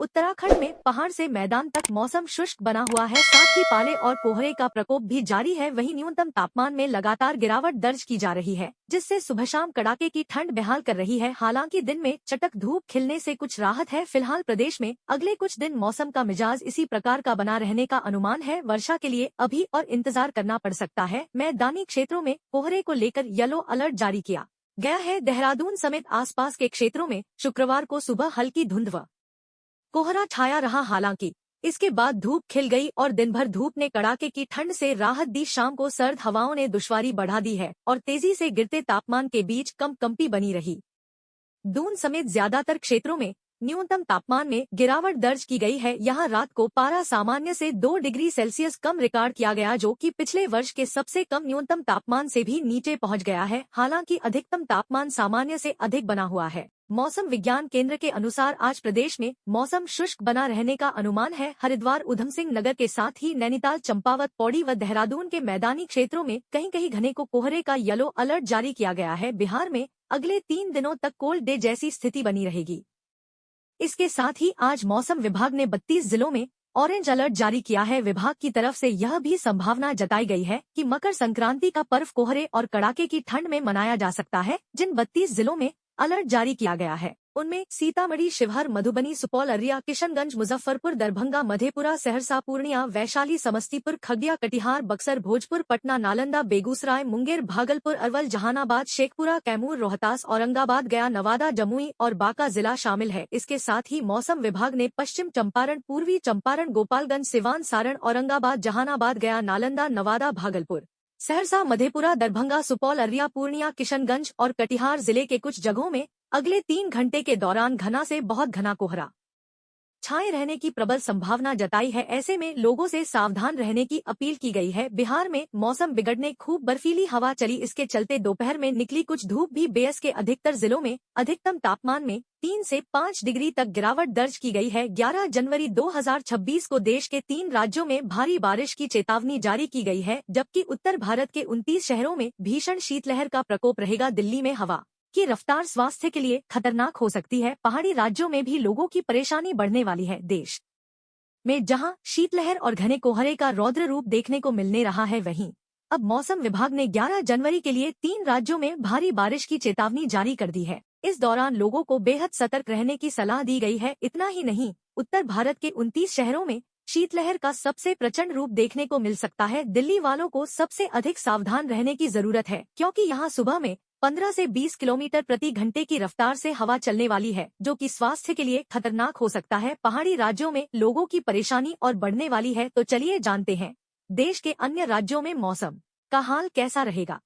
उत्तराखंड में पहाड़ से मैदान तक मौसम शुष्क बना हुआ है, साथ ही पाले और कोहरे का प्रकोप भी जारी है। वहीं न्यूनतम तापमान में लगातार गिरावट दर्ज की जा रही है, जिससे सुबह शाम कड़ाके की ठंड बेहाल कर रही है। हालांकि दिन में चटक धूप खिलने से कुछ राहत है। फिलहाल प्रदेश में अगले कुछ दिन मौसम का मिजाज इसी प्रकार का बना रहने का अनुमान है। वर्षा के लिए अभी और इंतजार करना पड़ सकता है। मैदानी क्षेत्रों में कोहरे को लेकर येलो अलर्ट जारी किया गया है। देहरादून समेत आसपास के क्षेत्रों में शुक्रवार को सुबह हल्की धुंध व कोहरा छाया रहा। हालांकि इसके बाद धूप खिल गई और दिन भर धूप ने कड़ाके की ठंड से राहत दी। शाम को सर्द हवाओं ने दुश्वारी बढ़ा दी है और तेजी से गिरते तापमान के बीच कंपकंपी बनी रही। दून समेत ज्यादातर क्षेत्रों में न्यूनतम तापमान में गिरावट दर्ज की गई है। यहाँ रात को पारा सामान्य से 2 डिग्री सेल्सियस कम रिकॉर्ड किया गया, जो कि पिछले वर्ष के सबसे कम न्यूनतम तापमान से भी नीचे पहुँच गया है। हालांकि अधिकतम तापमान सामान्य से अधिक बना हुआ है। मौसम विज्ञान केंद्र के अनुसार आज प्रदेश में मौसम शुष्क बना रहने का अनुमान है। हरिद्वार, उधम सिंह नगर के साथ ही नैनीताल, चंपावत, पौड़ी व देहरादून के मैदानी क्षेत्रों में कहीं कहीं घने को कोहरे का येलो अलर्ट जारी किया गया है। बिहार में अगले 3 दिनों तक कोल्ड डे जैसी स्थिति बनी रहेगी। इसके साथ ही आज मौसम विभाग ने 32 जिलों में ऑरेंज अलर्ट जारी किया है। विभाग की तरफ से यह भी संभावना जताई गई है कि मकर संक्रांति का पर्व कोहरे और कड़ाके की ठंड में मनाया जा सकता है। जिन 32 जिलों में अलर्ट जारी किया गया है उनमें सीतामढ़ी, शिवहर, मधुबनी, सुपौल, अररिया, किशनगंज, मुजफ्फरपुर, दरभंगा, मधेपुरा, सहरसा, पूर्णिया, वैशाली, समस्तीपुर, खगड़िया, कटिहार, बक्सर, भोजपुर, पटना, नालंदा, बेगूसराय, मुंगेर, भागलपुर, अरवल, जहानाबाद, शेखपुरा, कैमूर, रोहतास, औरंगाबाद, गया, नवादा, जमुई और बांका जिला शामिल है। इसके साथ ही मौसम विभाग ने पश्चिम चंपारण, पूर्वी चंपारण, गोपालगंज, सिवान, सारण, औरंगाबाद, जहानाबाद, गया, नालंदा, नवादा, भागलपुर, सहरसा, मधेपुरा, दरभंगा, सुपौल, अररिया, पूर्णिया, किशनगंज और कटिहार जिले के कुछ जगहों में अगले 3 घंटे के दौरान घना से बहुत घना कोहरा छाए रहने की प्रबल संभावना जताई है। ऐसे में लोगों से सावधान रहने की अपील की गई है। बिहार में मौसम बिगड़ने, खूब बर्फीली हवा चली। इसके चलते दोपहर में निकली कुछ धूप भी बेअस के अधिकतर जिलों में अधिकतम तापमान में 3 से 5 डिग्री तक गिरावट दर्ज की गई है। 11 जनवरी 2026 को देश के 3 राज्यों में भारी बारिश की चेतावनी जारी की गई है, जबकि उत्तर भारत के 29 शहरों में भीषण शीतलहर का प्रकोप रहेगा। दिल्ली में हवा की रफ्तार स्वास्थ्य के लिए खतरनाक हो सकती है। पहाड़ी राज्यों में भी लोगों की परेशानी बढ़ने वाली है। देश में जहां शीतलहर और घने कोहरे का रौद्र रूप देखने को मिलने रहा है, वहीं अब मौसम विभाग ने 11 जनवरी के लिए 3 राज्यों में भारी बारिश की चेतावनी जारी कर दी है। इस दौरान लोगों को बेहद सतर्क रहने की सलाह दी गई है। इतना ही नहीं, उत्तर भारत के 29 शहरों में शीतलहर का सबसे प्रचंड रूप देखने को मिल सकता है। दिल्ली वालों को सबसे अधिक सावधान रहने की जरूरत है, क्योंकि यहाँ सुबह में 15 से 20 किलोमीटर प्रति घंटे की रफ्तार से हवा चलने वाली है, जो कि स्वास्थ्य के लिए खतरनाक हो सकता है। पहाड़ी राज्यों में लोगों की परेशानी और बढ़ने वाली है। तो चलिए जानते हैं देश के अन्य राज्यों में मौसम का हाल कैसा रहेगा।